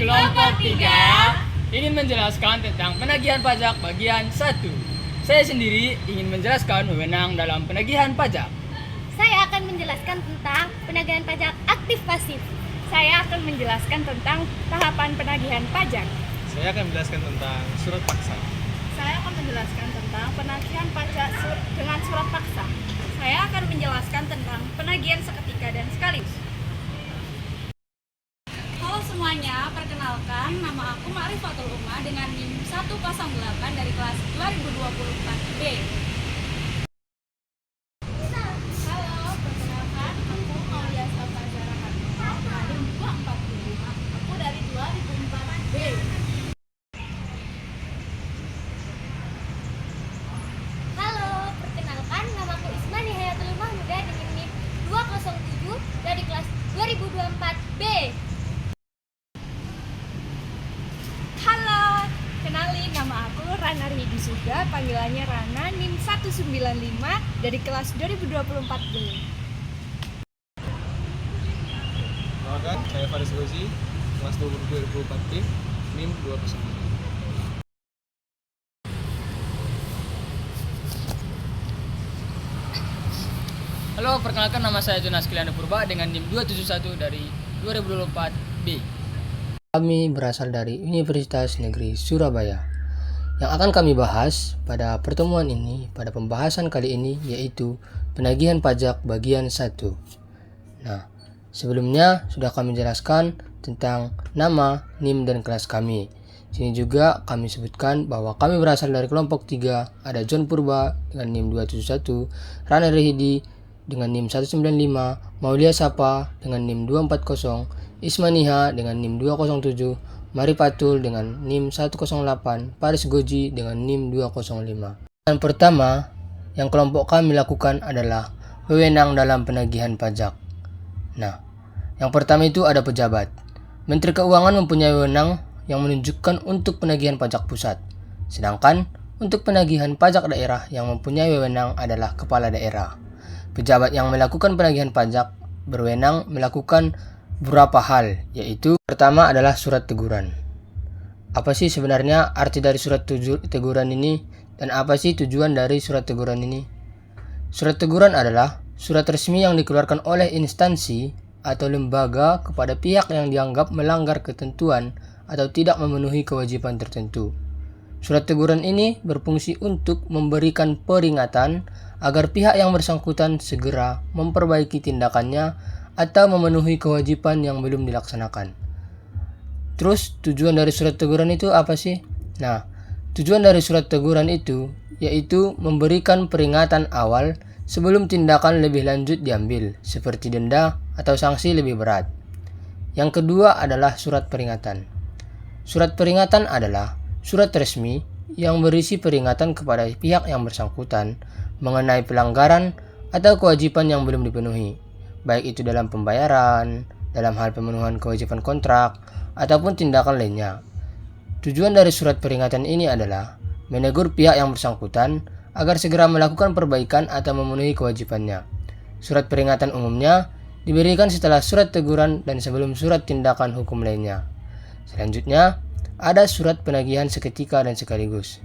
Kelompok 3 ingin menjelaskan tentang penagihan pajak bagian 1. Saya sendiri ingin menjelaskan wewenang dalam penagihan pajak. Saya akan menjelaskan tentang penagihan pajak aktif pasif. Saya akan menjelaskan tentang tahapan penagihan pajak. Saya akan menjelaskan tentang surat paksa. Saya akan menjelaskan tentang penagihan pajak dengan surat paksa. Saya akan menjelaskan tentang penagihan seketika dan sekaligus. Halo semuanya, perkenalkan nama aku Ma'rifatul Uma dengan NIM 108 dari kelas 2024B. Halo, perkenalkan aku Maulia Safazara Hatma dari NIM 245. Aku dari 2004B. Halo, perkenalkan namaku Ismani Hayatul Mahmuda dengan NIM 207 dari kelas 2024B. Halo, kenalin nama aku Rana Ridi Suga, panggilannya Rana, NIM 195 dari kelas 2024B. Perkenalkan, saya Faris Gozi, kelas 2024 NIM 209. Halo, perkenalkan nama saya Jonas Kiliana Purba dengan NIM 271 dari 2024B. Kami berasal dari Universitas Negeri Surabaya. Yang akan kami bahas pada pertemuan ini, pada pembahasan kali ini, yaitu penagihan pajak bagian 1. Nah, sebelumnya sudah kami jelaskan tentang nama, NIM, dan kelas kami. Sini juga kami sebutkan bahwa kami berasal dari kelompok 3, ada John Purba dengan NIM 271, Rana Rehidi dengan NIM 195, Maulia Sapa dengan NIM 240, Ismaniha dengan NIM 207, Maripatul dengan NIM 108, Paris Goji dengan NIM 205. Yang pertama yang kelompok kami lakukan adalah wewenang dalam penagihan pajak. Nah, yang pertama itu ada pejabat. Menteri Keuangan mempunyai wewenang yang menunjukkan untuk penagihan pajak pusat. Sedangkan untuk penagihan pajak daerah yang mempunyai wewenang adalah kepala daerah. Pejabat yang melakukan penagihan pajak berwenang melakukan beberapa hal, yaitu pertama adalah surat teguran. Apa sih sebenarnya arti dari surat teguran ini dan apa sih tujuan dari surat teguran ini? Surat teguran adalah surat resmi yang dikeluarkan oleh instansi atau lembaga kepada pihak yang dianggap melanggar ketentuan atau tidak memenuhi kewajiban tertentu. Surat teguran ini berfungsi untuk memberikan peringatan agar pihak yang bersangkutan segera memperbaiki tindakannya atau memenuhi kewajiban yang belum dilaksanakan. Terus tujuan dari surat teguran itu apa sih? Nah, tujuan dari surat teguran itu yaitu memberikan peringatan awal sebelum tindakan lebih lanjut diambil, seperti denda atau sanksi lebih berat. Yang kedua adalah surat peringatan. Surat peringatan adalah surat resmi yang berisi peringatan kepada pihak yang bersangkutan mengenai pelanggaran atau kewajiban yang belum dipenuhi, baik itu dalam pembayaran, dalam hal pemenuhan kewajiban kontrak, ataupun tindakan lainnya. Tujuan dari surat peringatan ini adalah menegur pihak yang bersangkutan agar segera melakukan perbaikan atau memenuhi kewajibannya. Surat peringatan umumnya diberikan setelah surat teguran dan sebelum surat tindakan hukum lainnya. Selanjutnya, ada surat penagihan seketika dan sekaligus.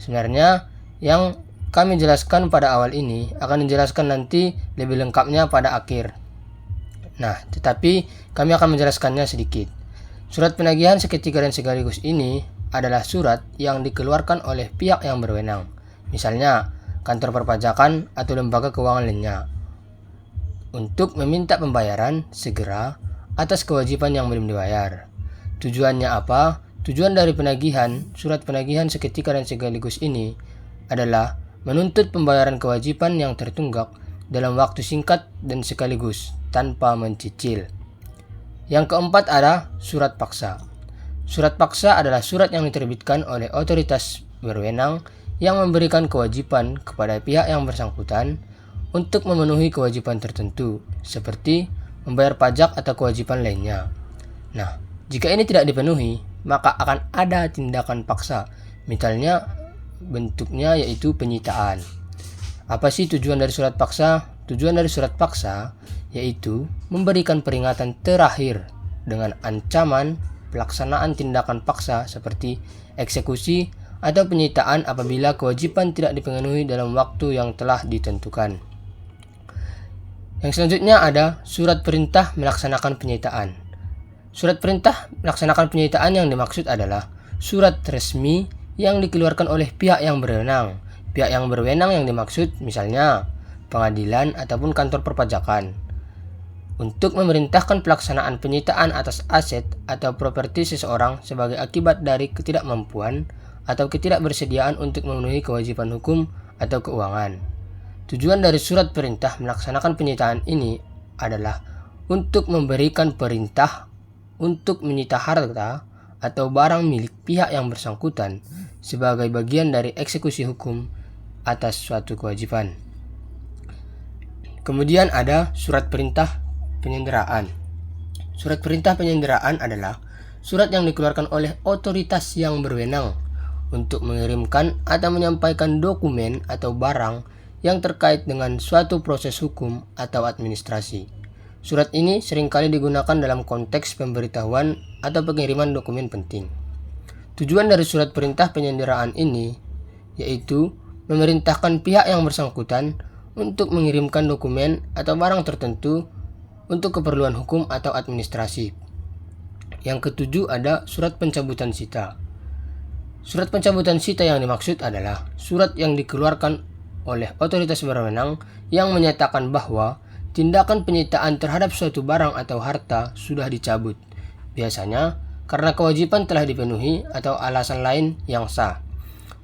Sebenarnya, yang kami jelaskan pada awal ini akan dijelaskan nanti lebih lengkapnya pada akhir. Nah, tetapi kami akan menjelaskannya sedikit. Surat penagihan seketika dan sekaligus ini adalah surat yang dikeluarkan oleh pihak yang berwenang, misalnya kantor perpajakan atau lembaga keuangan lainnya, untuk meminta pembayaran segera atas kewajiban yang belum dibayar. Tujuannya apa? Tujuan dari penagihan, surat penagihan seketika dan sekaligus ini adalah menuntut pembayaran kewajiban yang tertunggak dalam waktu singkat dan sekaligus tanpa mencicil. Yang keempat ada surat paksa. Surat paksa adalah surat yang diterbitkan oleh otoritas berwenang yang memberikan kewajiban kepada pihak yang bersangkutan untuk memenuhi kewajiban tertentu, seperti membayar pajak atau kewajiban lainnya. Nah, jika ini tidak dipenuhi, maka akan ada tindakan paksa, misalnya bentuknya yaitu penyitaan. Apa sih tujuan dari surat paksa? Tujuan dari surat paksa yaitu memberikan peringatan terakhir dengan ancaman pelaksanaan tindakan paksa seperti eksekusi atau penyitaan apabila kewajiban tidak dipenuhi dalam waktu yang telah ditentukan. Yang selanjutnya ada surat perintah melaksanakan penyitaan. Surat perintah melaksanakan penyitaan yang dimaksud adalah surat resmi yang dikeluarkan oleh pihak yang berwenang. Pihak yang berwenang yang dimaksud misalnya pengadilan ataupun kantor perpajakan, untuk memerintahkan pelaksanaan penyitaan atas aset atau properti seseorang sebagai akibat dari ketidakmampuan atau ketidakbersediaan untuk memenuhi kewajiban hukum atau keuangan. Tujuan dari surat perintah melaksanakan penyitaan ini adalah untuk memberikan perintah untuk menyita harta atau barang milik pihak yang bersangkutan sebagai bagian dari eksekusi hukum atas suatu kewajiban. Kemudian ada surat perintah penyanderaan. Surat perintah penyanderaan adalah surat yang dikeluarkan oleh otoritas yang berwenang untuk mengirimkan atau menyampaikan dokumen atau barang yang terkait dengan suatu proses hukum atau administrasi. Surat ini seringkali digunakan dalam konteks pemberitahuan atau pengiriman dokumen penting. Tujuan dari surat perintah penyanderaan ini yaitu memerintahkan pihak yang bersangkutan untuk mengirimkan dokumen atau barang tertentu untuk keperluan hukum atau administrasi. Yang ketujuh ada surat pencabutan sita. Surat pencabutan sita yang dimaksud adalah surat yang dikeluarkan oleh otoritas berwenang yang menyatakan bahwa tindakan penyitaan terhadap suatu barang atau harta sudah dicabut, biasanya karena kewajiban telah dipenuhi atau alasan lain yang sah.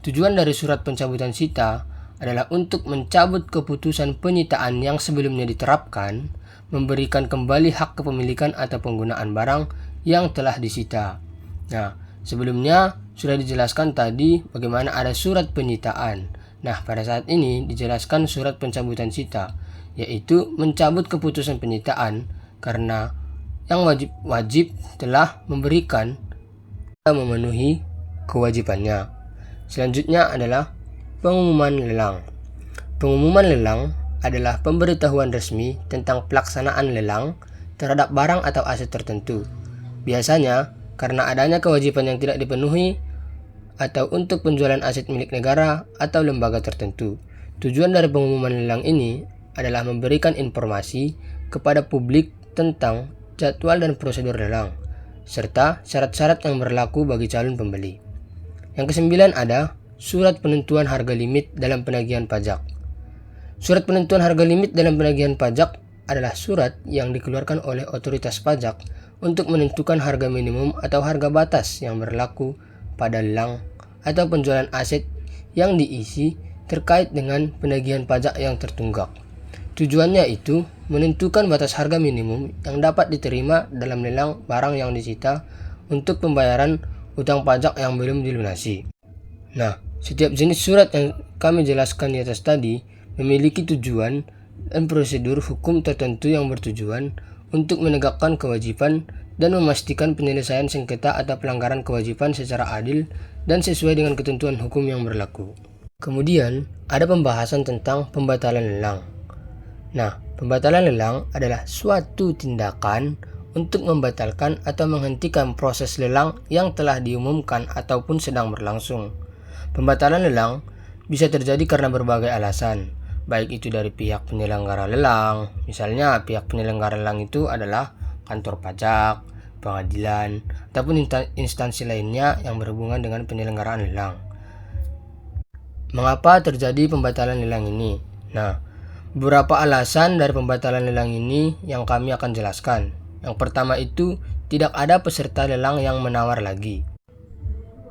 Tujuan dari surat pencabutan sita adalah untuk mencabut keputusan penyitaan yang sebelumnya diterapkan, memberikan kembali hak kepemilikan atau penggunaan barang yang telah disita. Nah, sebelumnya sudah dijelaskan tadi bagaimana ada surat penyitaan. Nah, pada saat ini dijelaskan surat pencabutan sita, yaitu mencabut keputusan penyitaan karena yang wajib telah memberikan atau memenuhi kewajibannya. Selanjutnya adalah pengumuman lelang. Pengumuman lelang adalah pemberitahuan resmi tentang pelaksanaan lelang terhadap barang atau aset tertentu. Biasanya karena adanya kewajiban yang tidak dipenuhi atau untuk penjualan aset milik negara atau lembaga tertentu. Tujuan dari pengumuman lelang ini adalah memberikan informasi kepada publik tentang jadwal dan prosedur lelang, serta syarat-syarat yang berlaku bagi calon pembeli. Yang kesembilan ada surat penentuan harga limit dalam penagihan pajak. Surat penentuan harga limit dalam penagihan pajak adalah surat yang dikeluarkan oleh otoritas pajak untuk menentukan harga minimum atau harga batas yang berlaku pada lelang atau penjualan aset yang diisi terkait dengan penagihan pajak yang tertunggak. Tujuannya itu menentukan batas harga minimum yang dapat diterima dalam lelang barang yang disita untuk pembayaran utang pajak yang belum dilunasi. Nah, setiap jenis surat yang kami jelaskan di atas tadi memiliki tujuan dan prosedur hukum tertentu yang bertujuan untuk menegakkan kewajiban dan memastikan penyelesaian sengketa atau pelanggaran kewajiban secara adil dan sesuai dengan ketentuan hukum yang berlaku. Kemudian, ada pembahasan tentang pembatalan lelang. Nah, pembatalan lelang adalah suatu tindakan untuk membatalkan atau menghentikan proses lelang yang telah diumumkan ataupun sedang berlangsung. Pembatalan lelang bisa terjadi karena berbagai alasan, baik itu dari pihak penyelenggara lelang. Misalnya pihak penyelenggara lelang itu adalah kantor pajak, pengadilan, ataupun instansi lainnya yang berhubungan dengan penyelenggaraan lelang. Mengapa terjadi pembatalan lelang ini? Nah, beberapa alasan dari pembatalan lelang ini yang kami akan jelaskan. Yang pertama itu tidak ada peserta lelang yang menawar lagi.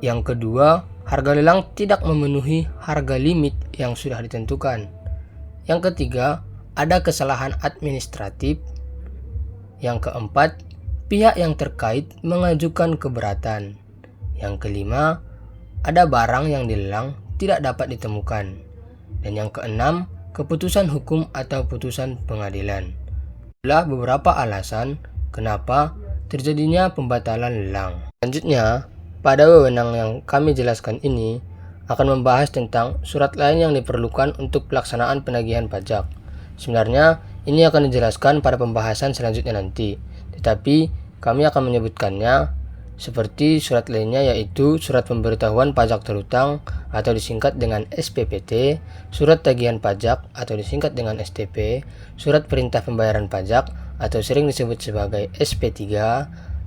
Yang kedua, harga lelang tidak memenuhi harga limit yang sudah ditentukan. Yang ketiga, ada kesalahan administratif. Yang keempat, pihak yang terkait mengajukan keberatan. Yang kelima, ada barang yang dilelang tidak dapat ditemukan. Dan yang keenam, keputusan hukum atau putusan pengadilan. Itulah beberapa alasan kenapa terjadinya pembatalan lelang. Selanjutnya, pada wewenang yang kami jelaskan ini akan membahas tentang surat lain yang diperlukan untuk pelaksanaan penagihan pajak. Sebenarnya ini akan dijelaskan pada pembahasan selanjutnya nanti, tetapi kami akan menyebutkannya seperti surat lainnya yaitu surat pemberitahuan pajak terhutang atau disingkat dengan SPPT, surat tagihan pajak atau disingkat dengan STP, surat perintah pembayaran pajak atau sering disebut sebagai SP3,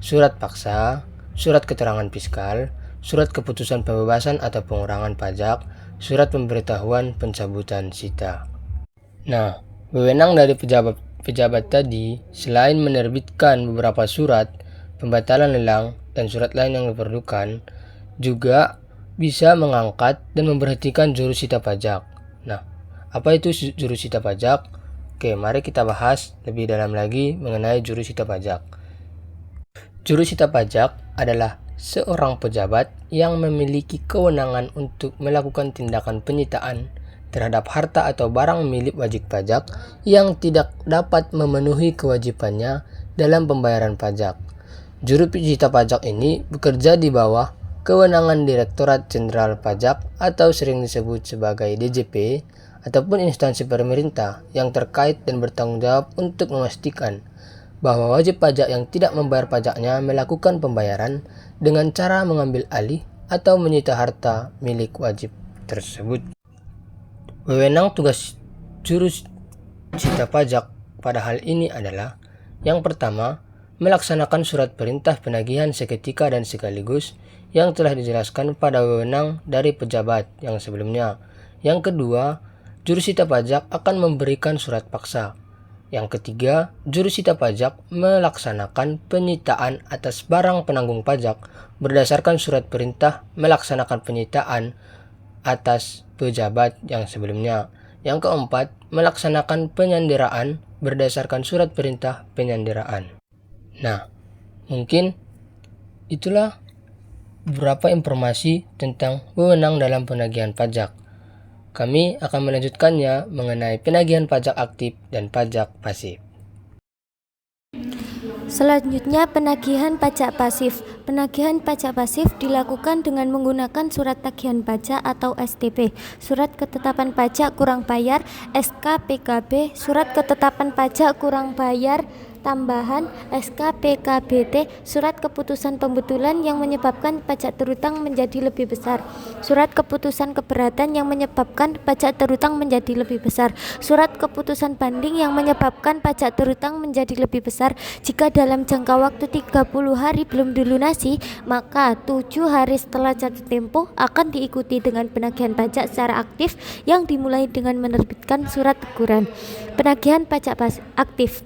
surat paksa, surat keterangan fiskal, surat keputusan pembebasan atau pengurangan pajak, surat pemberitahuan pencabutan sita. Nah, wewenang dari pejabat tadi selain menerbitkan beberapa surat pembatalan lelang dan surat lain yang diperlukan, juga bisa mengangkat dan memberhentikan jurusita pajak. Nah, apa itu jurusita pajak? Oke, mari kita bahas lebih dalam lagi mengenai jurusita pajak. Jurusita pajak adalah seorang pejabat yang memiliki kewenangan untuk melakukan tindakan penyitaan terhadap harta atau barang milik wajib pajak yang tidak dapat memenuhi kewajibannya dalam pembayaran pajak. Jurusita pajak ini bekerja di bawah kewenangan Direktorat Jenderal Pajak atau sering disebut sebagai DJP ataupun instansi pemerintah yang terkait dan bertanggung jawab untuk memastikan bahwa wajib pajak yang tidak membayar pajaknya melakukan pembayaran dengan cara mengambil alih atau menyita harta milik wajib tersebut. Wewenang tugas jurusita pajak pada hal ini adalah yang pertama, melaksanakan surat perintah penagihan seketika dan sekaligus yang telah dijelaskan pada wewenang dari pejabat yang sebelumnya. Yang kedua, jurusita pajak akan memberikan surat paksa. Yang ketiga, jurusita pajak melaksanakan penyitaan atas barang penanggung pajak berdasarkan surat perintah melaksanakan penyitaan atas pejabat yang sebelumnya. Yang keempat, melaksanakan penyanderaan berdasarkan surat perintah penyanderaan. Nah, mungkin itulah beberapa informasi tentang wewenang dalam penagihan pajak. Kami akan melanjutkannya mengenai penagihan pajak aktif dan pajak pasif. Selanjutnya, penagihan pajak pasif. Penagihan pajak pasif dilakukan dengan menggunakan surat tagihan pajak atau STP, surat ketetapan pajak kurang bayar, SK-PKB, surat ketetapan pajak kurang bayar tambahan, SK-PKBT, surat keputusan pembetulan yang menyebabkan pajak terhutang menjadi lebih besar, surat keputusan keberatan yang menyebabkan pajak terhutang menjadi lebih besar, surat keputusan banding yang menyebabkan pajak terhutang menjadi lebih besar. Jika dalam jangka waktu 30 hari belum dilunasi, maka 7 hari setelah jatuh tempo akan diikuti dengan penagihan pajak secara aktif yang dimulai dengan menerbitkan surat teguran. Penagihan pajak aktif.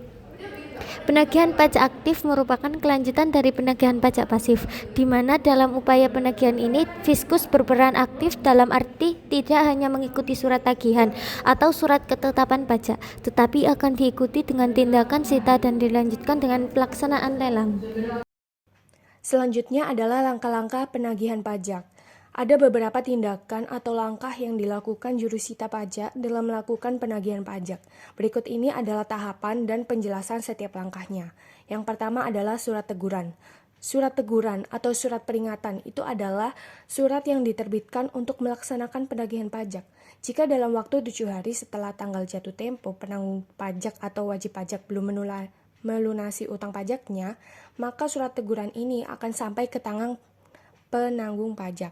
Penagihan pajak aktif merupakan kelanjutan dari penagihan pajak pasif, di mana dalam upaya penagihan ini Fiskus berperan aktif dalam arti tidak hanya mengikuti surat tagihan atau surat ketetapan pajak, tetapi akan diikuti dengan tindakan sita dan dilanjutkan dengan pelaksanaan lelang. Selanjutnya adalah langkah-langkah penagihan pajak. Ada beberapa tindakan atau langkah yang dilakukan jurusita pajak dalam melakukan penagihan pajak. Berikut ini adalah tahapan dan penjelasan setiap langkahnya. Yang pertama adalah surat teguran. Surat teguran atau surat peringatan itu adalah surat yang diterbitkan untuk melaksanakan penagihan pajak. Jika dalam waktu 7 hari setelah tanggal jatuh tempo penanggung pajak atau wajib pajak belum melunasi utang pajaknya, maka surat teguran ini akan sampai ke tangan penanggung pajak.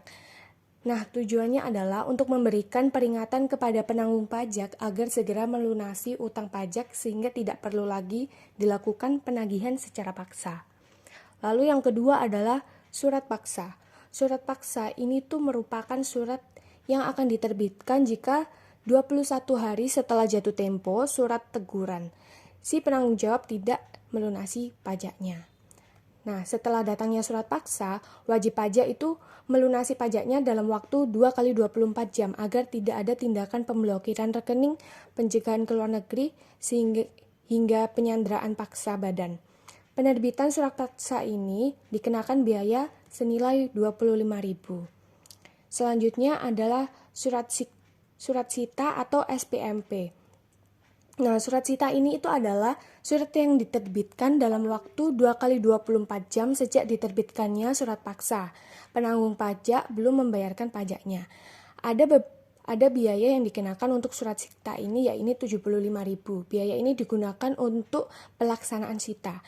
Nah, tujuannya adalah untuk memberikan peringatan kepada penanggung pajak agar segera melunasi utang pajak sehingga tidak perlu lagi dilakukan penagihan secara paksa. Lalu yang kedua adalah surat paksa. Surat paksa ini tuh merupakan surat yang akan diterbitkan jika 21 hari setelah jatuh tempo surat teguran si penanggung jawab tidak melunasi pajaknya. Nah, setelah datangnya surat paksa, wajib pajak itu melunasi pajaknya dalam waktu 2x24 jam agar tidak ada tindakan pemblokiran rekening, pencegahan ke luar negeri, hingga penyanderaan paksa badan. Penerbitan surat paksa ini dikenakan biaya senilai 25.000. Selanjutnya adalah surat sita atau SPMP. Nah, surat sita ini itu adalah surat yang diterbitkan dalam waktu 2x24 jam sejak diterbitkannya surat paksa. Penanggung pajak belum membayarkan pajaknya. Ada biaya yang dikenakan untuk surat sita ini, yaitu 75.000. Biaya ini digunakan untuk pelaksanaan sita.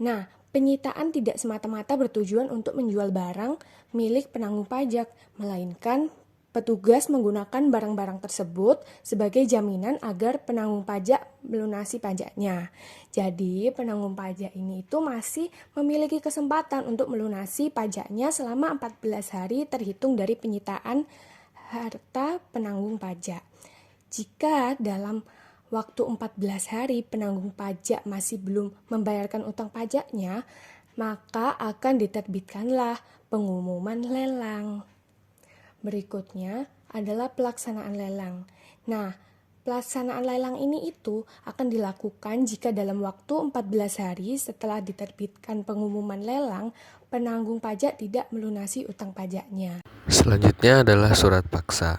Nah, Penyitaan tidak semata-mata bertujuan untuk menjual barang milik penanggung pajak, melainkan petugas menggunakan barang-barang tersebut sebagai jaminan agar penanggung pajak melunasi pajaknya. Jadi, penanggung pajak ini itu masih memiliki kesempatan untuk melunasi pajaknya selama 14 hari terhitung dari penyitaan harta penanggung pajak. Jika dalam waktu 14 hari penanggung pajak masih belum membayarkan utang pajaknya, maka akan diterbitkanlah pengumuman lelang. Berikutnya adalah pelaksanaan lelang. Nah, pelaksanaan lelang ini itu akan dilakukan jika dalam waktu 14 hari setelah diterbitkan pengumuman lelang, penanggung pajak tidak melunasi utang pajaknya. Selanjutnya adalah surat paksa.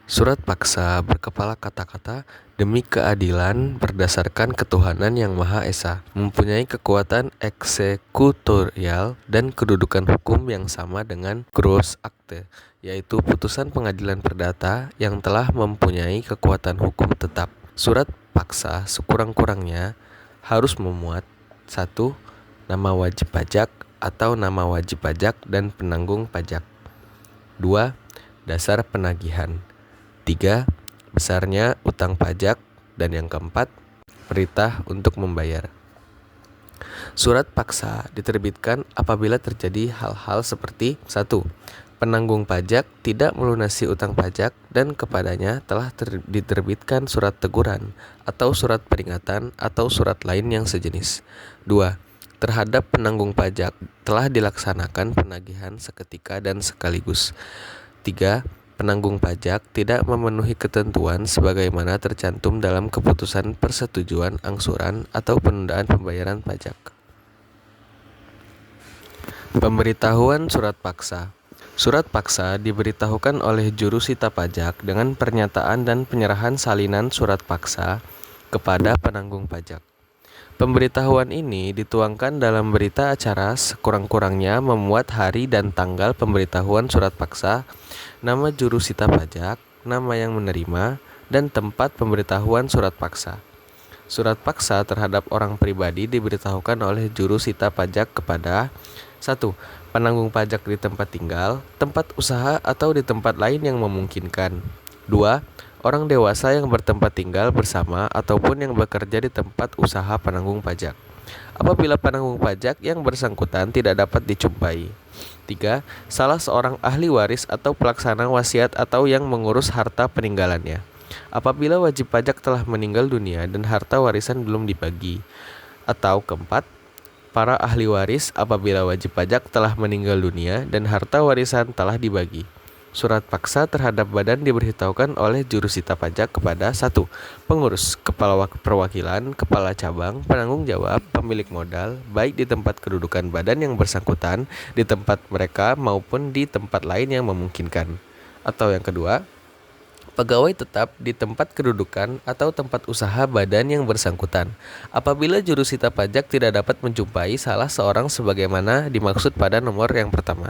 Surat paksa berkepala kata-kata demi keadilan berdasarkan ketuhanan yang Maha Esa, mempunyai kekuatan eksekutorial dan kedudukan hukum yang sama dengan gros akte, yaitu putusan pengadilan perdata yang telah mempunyai kekuatan hukum tetap. Surat paksa sekurang-kurangnya harus memuat 1. Nama wajib pajak atau nama wajib pajak dan penanggung pajak. 2. Dasar penagihan. 3. Besarnya utang pajak. Dan yang keempat, perintah untuk membayar. Surat paksa diterbitkan apabila terjadi hal-hal seperti 1. Penanggung pajak tidak melunasi utang pajak dan kepadanya telah diterbitkan surat teguran atau surat peringatan atau surat lain yang sejenis. 2. Terhadap penanggung pajak telah dilaksanakan penagihan seketika dan sekaligus. 3. Penanggung pajak tidak memenuhi ketentuan sebagaimana tercantum dalam keputusan persetujuan angsuran atau penundaan pembayaran pajak. Pemberitahuan surat paksa. Surat paksa diberitahukan oleh jurusita pajak dengan pernyataan dan penyerahan salinan surat paksa kepada penanggung pajak. Pemberitahuan ini dituangkan dalam berita acara sekurang-kurangnya memuat hari dan tanggal pemberitahuan surat paksa, nama jurusita pajak, nama yang menerima, dan tempat pemberitahuan surat paksa. Surat paksa terhadap orang pribadi diberitahukan oleh jurusita pajak kepada 1. Penanggung pajak di tempat tinggal, tempat usaha, atau di tempat lain yang memungkinkan. 2. Orang dewasa yang bertempat tinggal bersama ataupun yang bekerja di tempat usaha penanggung pajak, apabila penanggung pajak yang bersangkutan tidak dapat dijumpai. 3. Salah seorang ahli waris atau pelaksana wasiat atau yang mengurus harta peninggalannya, apabila wajib pajak telah meninggal dunia dan harta warisan belum dibagi. Atau keempat, para ahli waris apabila wajib pajak telah meninggal dunia dan harta warisan telah dibagi. Surat paksa terhadap badan diberitahukan oleh jurusita pajak kepada 1. Pengurus, kepala perwakilan, kepala cabang, penanggung jawab, pemilik modal, baik di tempat kedudukan badan yang bersangkutan, di tempat mereka maupun di tempat lain yang memungkinkan. Atau yang kedua, pegawai tetap di tempat kedudukan atau tempat usaha badan yang bersangkutan, apabila jurusita pajak tidak dapat menjumpai salah seorang sebagaimana dimaksud pada nomor yang pertama.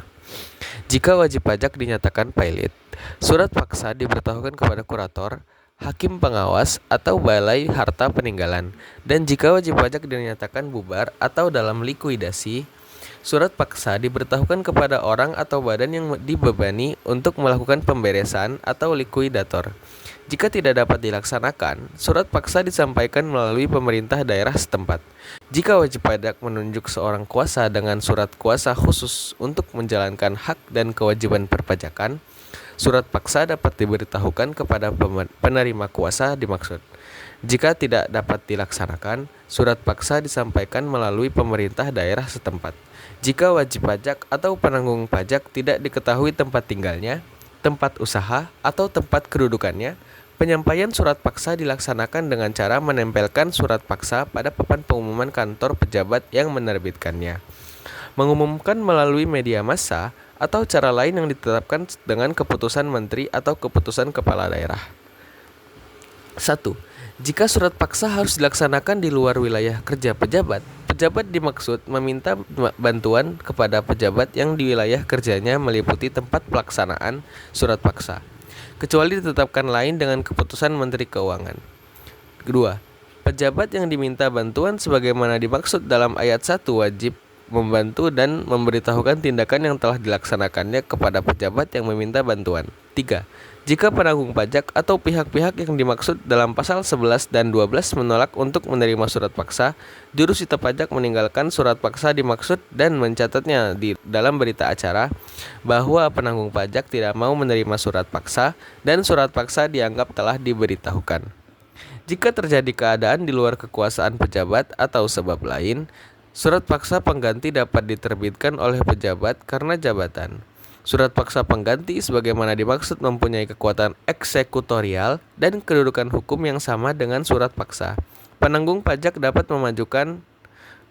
Jika wajib pajak dinyatakan pailit, surat paksa diberitahukan kepada kurator, hakim pengawas, atau balai harta peninggalan. Dan jika wajib pajak dinyatakan bubar atau dalam likuidasi, surat paksa diberitahukan kepada orang atau badan yang dibebani untuk melakukan pemberesan atau likuidator. Jika tidak dapat dilaksanakan, surat paksa disampaikan melalui pemerintah daerah setempat. Jika wajib pajak menunjuk seorang kuasa dengan surat kuasa khusus untuk menjalankan hak dan kewajiban perpajakan, surat paksa dapat diberitahukan kepada penerima kuasa dimaksud. Jika tidak dapat dilaksanakan, surat paksa disampaikan melalui pemerintah daerah setempat. Jika wajib pajak atau penanggung pajak tidak diketahui tempat tinggalnya, tempat usaha, atau tempat kedudukannya, penyampaian surat paksa dilaksanakan dengan cara menempelkan surat paksa pada papan pengumuman kantor pejabat yang menerbitkannya, mengumumkan melalui media massa, atau cara lain yang ditetapkan dengan keputusan menteri atau keputusan kepala daerah. 1. Jika surat paksa harus dilaksanakan di luar wilayah kerja pejabat, pejabat dimaksud meminta bantuan kepada pejabat yang di wilayah kerjanya meliputi tempat pelaksanaan surat paksa, kecuali ditetapkan lain dengan keputusan Menteri Keuangan. 2. Pejabat yang diminta bantuan sebagaimana dimaksud dalam ayat 1 wajib membantu dan memberitahukan tindakan yang telah dilaksanakannya kepada pejabat yang meminta bantuan. 3. Jika penanggung pajak atau pihak-pihak yang dimaksud dalam pasal 11 dan 12 menolak untuk menerima surat paksa, jurusita pajak meninggalkan surat paksa dimaksud dan mencatatnya di dalam berita acara bahwa penanggung pajak tidak mau menerima surat paksa dan surat paksa dianggap telah diberitahukan. Jika terjadi keadaan di luar kekuasaan pejabat atau sebab lain, surat paksa pengganti dapat diterbitkan oleh pejabat karena jabatan. Surat paksa pengganti sebagaimana dimaksud mempunyai kekuatan eksekutorial dan kedudukan hukum yang sama dengan surat paksa. Penanggung pajak dapat memajukan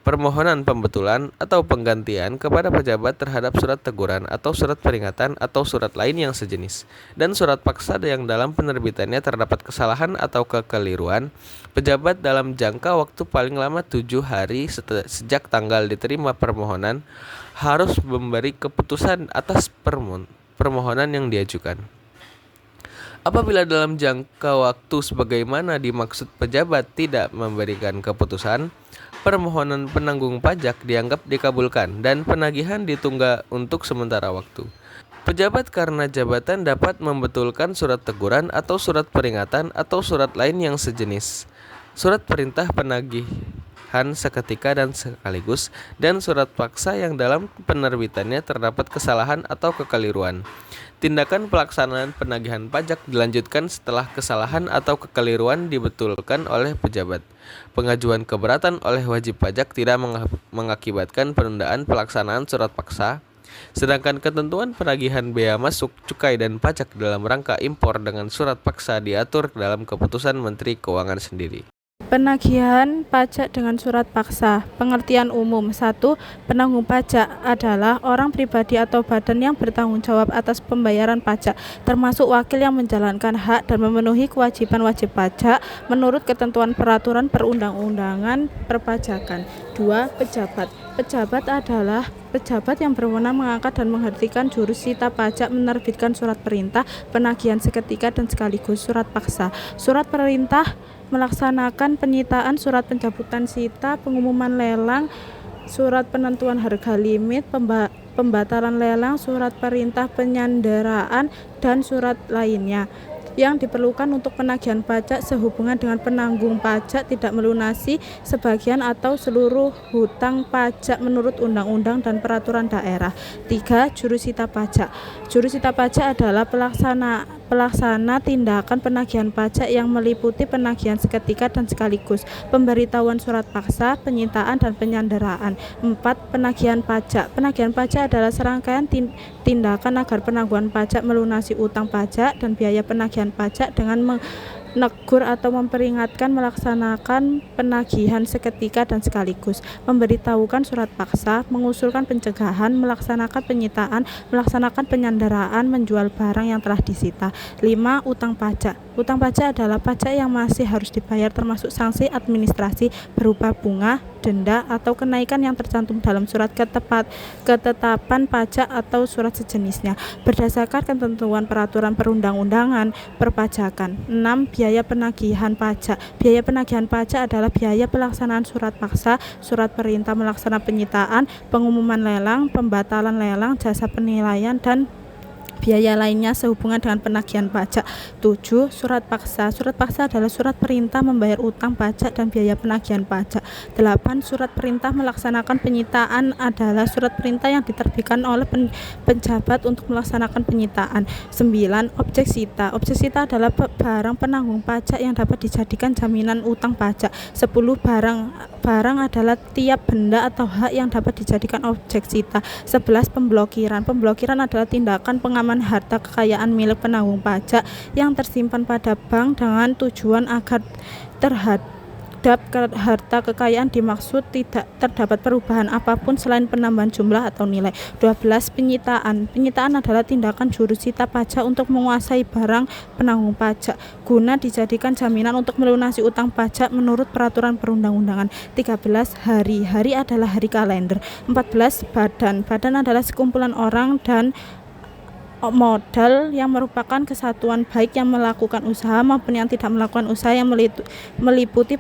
permohonan pembetulan atau penggantian kepada pejabat terhadap surat teguran atau surat peringatan atau surat lain yang sejenis. Dan surat paksa yang dalam penerbitannya terdapat kesalahan atau kekeliruan, pejabat dalam jangka waktu paling lama 7 hari sejak tanggal diterima permohonan harus memberi keputusan atas permohonan yang diajukan. Apabila dalam jangka waktu sebagaimana dimaksud pejabat tidak memberikan keputusan, permohonan penanggung pajak dianggap dikabulkan dan penagihan ditunda untuk sementara waktu. Pejabat karena jabatan dapat membetulkan surat teguran atau surat peringatan atau surat lain yang sejenis, surat perintah penagihan seketika dan sekaligus, dan surat paksa yang dalam penerbitannya terdapat kesalahan atau kekeliruan. Tindakan pelaksanaan penagihan pajak dilanjutkan setelah kesalahan atau kekeliruan dibetulkan oleh pejabat. Pengajuan keberatan oleh wajib pajak tidak mengakibatkan penundaan pelaksanaan surat paksa, sedangkan ketentuan penagihan bea masuk, cukai, dan pajak dalam rangka impor dengan surat paksa diatur dalam keputusan Menteri Keuangan sendiri. Penagihan pajak dengan surat paksa. Pengertian umum. 1. Penanggung pajak adalah orang pribadi atau badan yang bertanggung jawab atas pembayaran pajak, termasuk wakil yang menjalankan hak dan memenuhi kewajiban wajib pajak menurut ketentuan peraturan perundang-undangan perpajakan. 2. Pejabat. Pejabat adalah pejabat yang berwenang mengangkat dan menghentikan jurusita pajak, menerbitkan surat perintah, penagihan seketika dan sekaligus surat paksa. Surat perintah melaksanakan penyitaan, surat pencabutan sita, pengumuman lelang, surat penentuan harga limit, pembatalan lelang, surat perintah penyanderaan, dan surat lainnya yang diperlukan untuk penagihan pajak sehubungan dengan penanggung pajak tidak melunasi sebagian atau seluruh hutang pajak menurut undang-undang dan peraturan daerah. 3. Jurusita pajak. Jurusita pajak adalah pelaksana tindakan penagihan pajak yang meliputi penagihan seketika dan sekaligus, pemberitahuan surat paksa, penyitaan, dan penyanderaan. 4. Penagihan pajak. Penagihan pajak adalah serangkaian tindakan agar penangguhan pajak melunasi utang pajak dan biaya penagihan pajak dengan menegur atau memperingatkan, melaksanakan penagihan seketika dan sekaligus, memberitahukan surat paksa, mengusulkan pencegahan, melaksanakan penyitaan, melaksanakan penyanderaan, menjual barang yang telah disita. 5. Utang pajak. Utang pajak adalah pajak yang masih harus dibayar termasuk sanksi administrasi berupa bunga, denda, atau kenaikan yang tercantum dalam surat ketetapan pajak atau surat sejenisnya berdasarkan ketentuan peraturan perundang-undangan perpajakan. 6. Biaya penagihan pajak. Biaya penagihan pajak adalah biaya pelaksanaan surat paksa, surat perintah melaksanakan penyitaan, pengumuman lelang, pembatalan lelang, jasa penilaian, dan biaya lainnya sehubungan dengan penagihan pajak. 7. Surat paksa. Surat paksa adalah surat perintah membayar utang pajak dan biaya penagihan pajak. 8. Surat perintah melaksanakan penyitaan adalah surat perintah yang diterbitkan oleh penjabat untuk melaksanakan penyitaan. 9. Objek sita. Objek sita adalah barang penanggung pajak yang dapat dijadikan jaminan utang pajak. 10. Barang adalah tiap benda atau hak yang dapat dijadikan objek sita. 11. Pemblokiran. Pemblokiran adalah tindakan pengaman harta kekayaan milik penanggung pajak yang tersimpan pada bank dengan tujuan agar terhadap harta kekayaan dimaksud tidak terdapat perubahan apapun selain penambahan jumlah atau nilai. 12. Penyitaan. Penyitaan adalah tindakan jurusita pajak untuk menguasai barang penanggung pajak guna dijadikan jaminan untuk melunasi utang pajak menurut peraturan perundang-undangan. 13. Hari. Hari adalah hari kalender. 14. Badan. Badan adalah sekumpulan orang dan modal yang merupakan kesatuan baik yang melakukan usaha maupun yang tidak melakukan usaha yang meliputi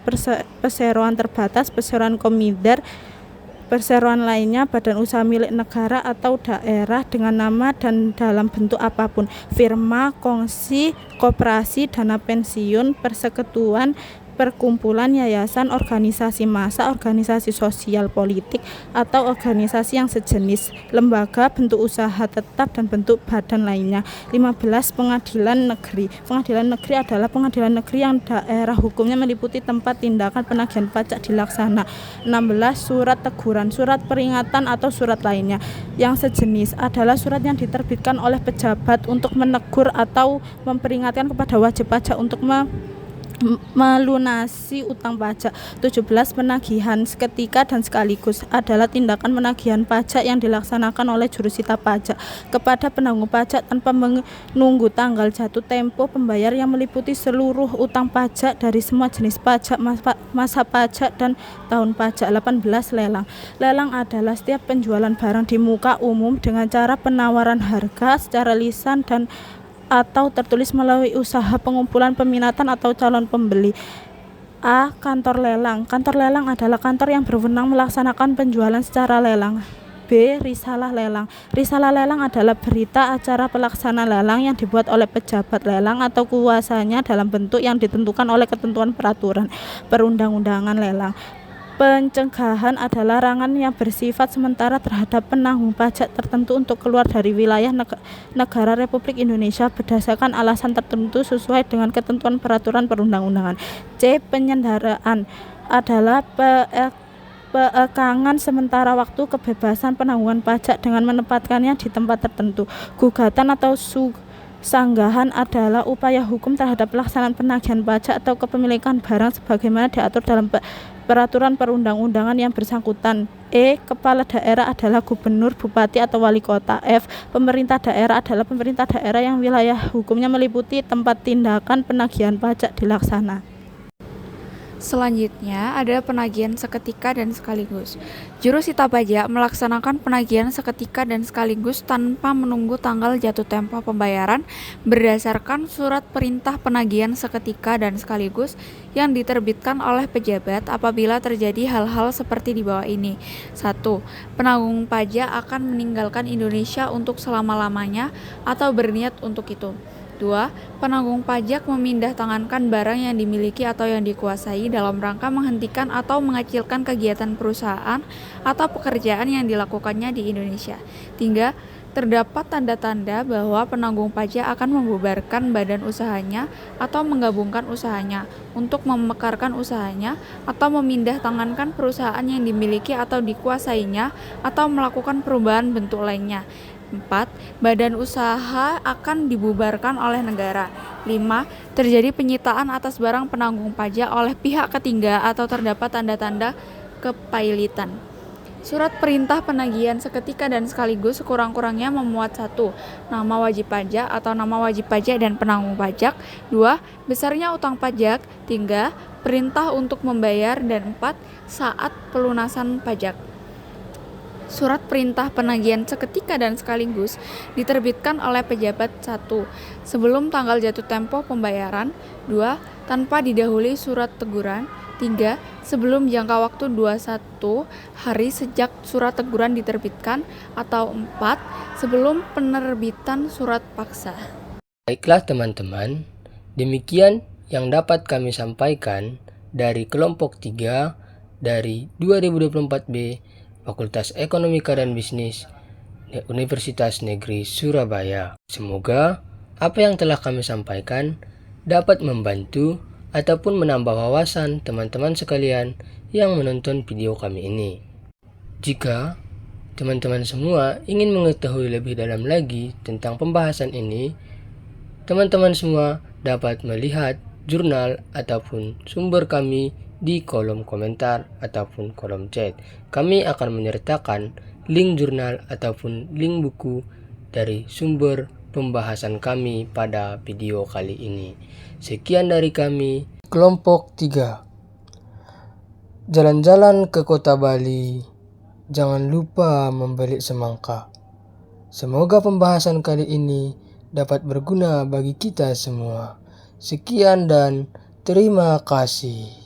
perseroan terbatas, perseroan komiter, perseroan lainnya, badan usaha milik negara atau daerah dengan nama dan dalam bentuk apapun, firma, kongsi, koperasi, dana pensiun, persekutuan, perkumpulan, yayasan, organisasi massa, organisasi sosial politik, atau organisasi yang sejenis, lembaga, bentuk usaha tetap, dan bentuk badan lainnya. 15. Pengadilan negeri. Pengadilan negeri adalah pengadilan negeri yang daerah hukumnya meliputi tempat tindakan penagihan pajak dilaksana. 16. Surat teguran, surat peringatan atau surat lainnya yang sejenis adalah surat yang diterbitkan oleh pejabat untuk menegur atau memperingatkan kepada wajib pajak untuk melunasi utang pajak. 17. Penagihan seketika dan sekaligus adalah tindakan penagihan pajak yang dilaksanakan oleh jurusita pajak kepada penanggung pajak tanpa menunggu tanggal jatuh tempo pembayar yang meliputi seluruh utang pajak dari semua jenis pajak, masa pajak, dan tahun pajak. 18. Lelang. Lelang adalah setiap penjualan barang di muka umum dengan cara penawaran harga secara lisan dan atau tertulis melalui usaha pengumpulan peminatan atau calon pembeli. A. Kantor lelang. Kantor lelang adalah kantor yang berwenang melaksanakan penjualan secara lelang. B. Risalah lelang. Risalah lelang adalah berita acara pelaksana lelang yang dibuat oleh pejabat lelang atau kuasanya dalam bentuk yang ditentukan oleh ketentuan peraturan perundang-undangan lelang. Pencegahan adalah larangan yang bersifat sementara terhadap penanggung pajak tertentu untuk keluar dari wilayah negara Republik Indonesia berdasarkan alasan tertentu sesuai dengan ketentuan peraturan perundang-undangan. C. Penyanderaan adalah pengekangan sementara waktu kebebasan penanggungan pajak dengan menempatkannya di tempat tertentu. Gugatan atau sanggahan adalah upaya hukum terhadap pelaksanaan penagihan pajak atau kepemilikan barang sebagaimana diatur dalam peraturan perundang-undangan yang bersangkutan. E. Kepala daerah adalah gubernur, bupati, atau wali kota. F. Pemerintah daerah adalah pemerintah daerah yang wilayah hukumnya meliputi tempat tindakan penagihan pajak dilaksana. Selanjutnya ada penagihan seketika dan sekaligus. Jurusita pajak melaksanakan penagihan seketika dan sekaligus tanpa menunggu tanggal jatuh tempo pembayaran berdasarkan surat perintah penagihan seketika dan sekaligus yang diterbitkan oleh pejabat apabila terjadi hal-hal seperti di bawah ini. 1. Penanggung pajak akan meninggalkan Indonesia untuk selama-lamanya atau berniat untuk itu. 2. Penanggung pajak memindahtangankan barang yang dimiliki atau yang dikuasai dalam rangka menghentikan atau mengecilkan kegiatan perusahaan atau pekerjaan yang dilakukannya di Indonesia. 3. Terdapat tanda-tanda bahwa penanggung pajak akan membubarkan badan usahanya atau menggabungkan usahanya untuk memekarkan usahanya atau memindahtangankan perusahaan yang dimiliki atau dikuasainya atau melakukan perubahan bentuk lainnya. 4. Badan usaha akan dibubarkan oleh negara. 5. Terjadi penyitaan atas barang penanggung pajak oleh pihak ketiga atau terdapat tanda-tanda kepailitan. Surat perintah penagihan seketika dan sekaligus sekurang-kurangnya memuat 1. Nama wajib pajak atau nama wajib pajak dan penanggung pajak. 2. Besarnya utang pajak. 3. Perintah untuk membayar. Dan 4. Saat pelunasan pajak. Surat perintah penagihan seketika dan sekaligus diterbitkan oleh pejabat 1. Sebelum tanggal jatuh tempo pembayaran. 2. Tanpa didahului surat teguran. 3. Sebelum jangka waktu 21 hari sejak surat teguran diterbitkan. Atau 4. Sebelum penerbitan surat paksa. Baiklah teman-teman, demikian yang dapat kami sampaikan dari kelompok 3 dari 2024B Fakultas Ekonomika dan Bisnis Universitas Negeri Surabaya. Semoga apa yang telah kami sampaikan dapat membantu ataupun menambah wawasan teman-teman sekalian yang menonton video kami ini. Jika teman-teman semua ingin mengetahui lebih dalam lagi tentang pembahasan ini, teman-teman semua dapat melihat jurnal ataupun sumber kami di kolom komentar ataupun kolom chat. Kami akan menyertakan link jurnal ataupun link buku dari sumber pembahasan kami pada video kali ini. Sekian dari kami, kelompok 3. Jalan-jalan ke kota Bali, jangan lupa membeli semangka. Semoga pembahasan kali ini dapat berguna bagi kita semua. Sekian dan terima kasih.